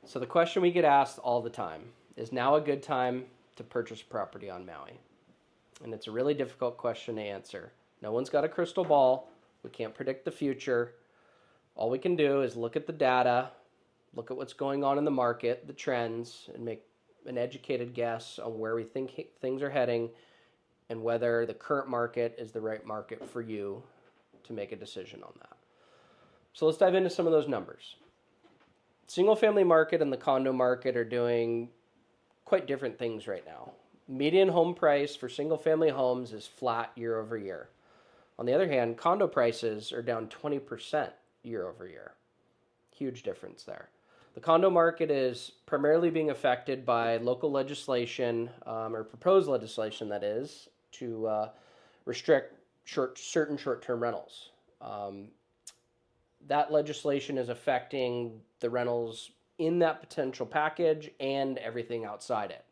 So the question we get asked all the time is now a good time to purchase property on Maui? And it's a really difficult question to answer. No one's got a crystal ball. We can't predict the future. All we can do is look at the data, look at what's going on in the market, the trends, and make an educated guess on where we think things are heading and whether the current market is the right market for you to make a decision on that. So let's dive into some of those numbers. Single family market and the condo market are doing quite different things right now. Median home price for single family homes is flat year over year. On the other hand, condo prices are down 20% year over year. Huge difference there. The condo market is primarily being affected by local legislation, or proposed legislation that is, to restrict certain short-term rentals. That legislation is affecting the rentals in that potential package and everything outside it.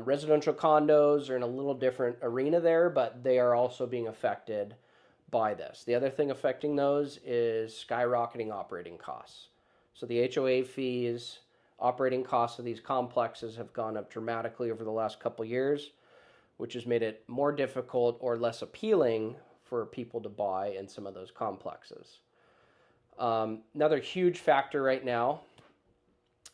Residential condos are in a little different arena there, but they are also being affected by this. The other thing affecting those is skyrocketing operating costs. So the HOA fees, operating costs of these complexes have gone up dramatically over the last couple years, which has made it more difficult or less appealing for people to buy in some of those complexes. Another huge factor right now,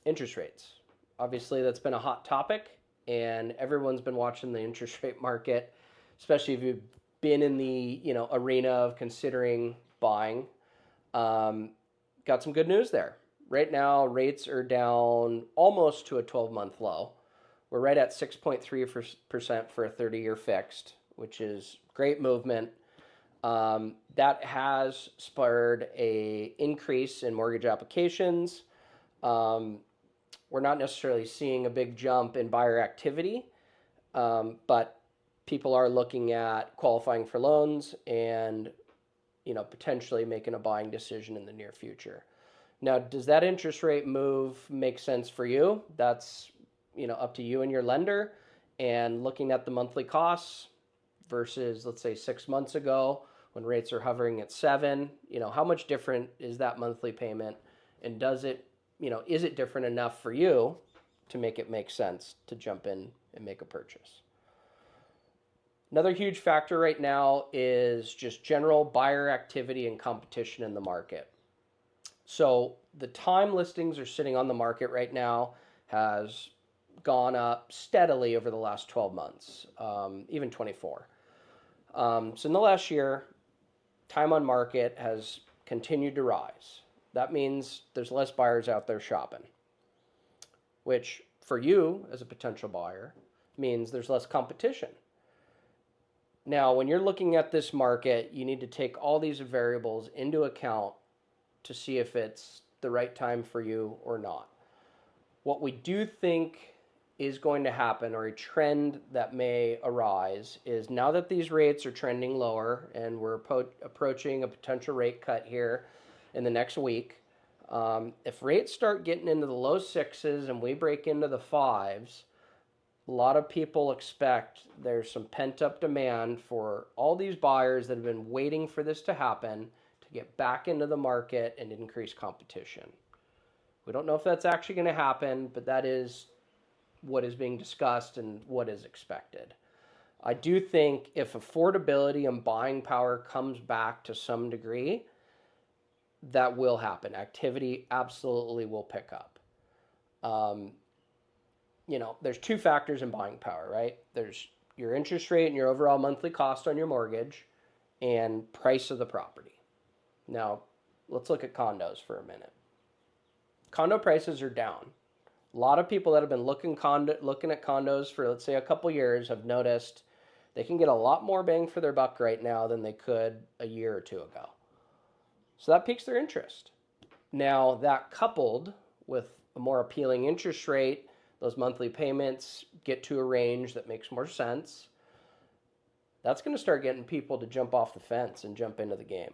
interest rates. Obviously, that's been a hot topic, and everyone's been watching the interest rate market, especially if you've been in the arena of considering buying. Got some good news there. Right now, rates are down almost to a 12-month low. We're right at 6.3% for a 30-year fixed, which is great movement. That has spurred an increase in mortgage applications. We're not necessarily seeing a big jump in buyer activity, but people are looking at qualifying for loans and potentially making a buying decision in the near future. Now, does that interest rate move make sense for you? That's up to you and your lender. And looking at the monthly costs versus, let's say, 6 months ago when rates are hovering at 7, how much different is that monthly payment? And does it, is it different enough for you to make it make sense to jump in and make a purchase? Another huge factor right now is just general buyer activity and competition in the market. So the time listings are sitting on the market right now has gone up steadily over the last 12 months, even 24. So in the last year, time on market has continued to rise. That means there's less buyers out there shopping, which for you as a potential buyer means there's less competition. Now, when you're looking at this market, you need to take all these variables into account to see if it's the right time for you or not. What we do think is going to happen, or a trend that may arise, is now that these rates are trending lower and we're approaching a potential rate cut here in the next week, if rates start getting into the low 6s and we break into the 5s, a lot of people expect there's some pent-up demand for all these buyers that have been waiting for this to happen to get back into the market and increase competition. We don't know if that's actually going to happen, but that is what is being discussed and what is expected. I do think if affordability and buying power comes back to some degree, that will happen. Activity absolutely will pick up. There's two factors in buying power, right? There's your interest rate and your overall monthly cost on your mortgage and price of the property. Now, let's look at condos for a minute. Condo prices are down. A lot of people that have been looking at condos for, let's say, a couple years have noticed they can get a lot more bang for their buck right now than they could a year or two ago. So that piques their interest. Now, that coupled with a more appealing interest rate, those monthly payments get to a range that makes more sense. That's going to start getting people to jump off the fence and jump into the game.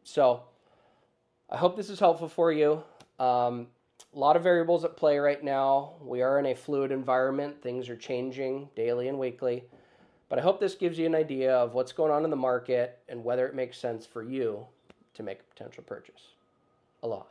So I hope this is helpful for you. A lot of variables at play right now. We are in a fluid environment. Things are changing daily and weekly. But I hope this gives you an idea of what's going on in the market and whether it makes sense for you to make a potential purchase. Aloha.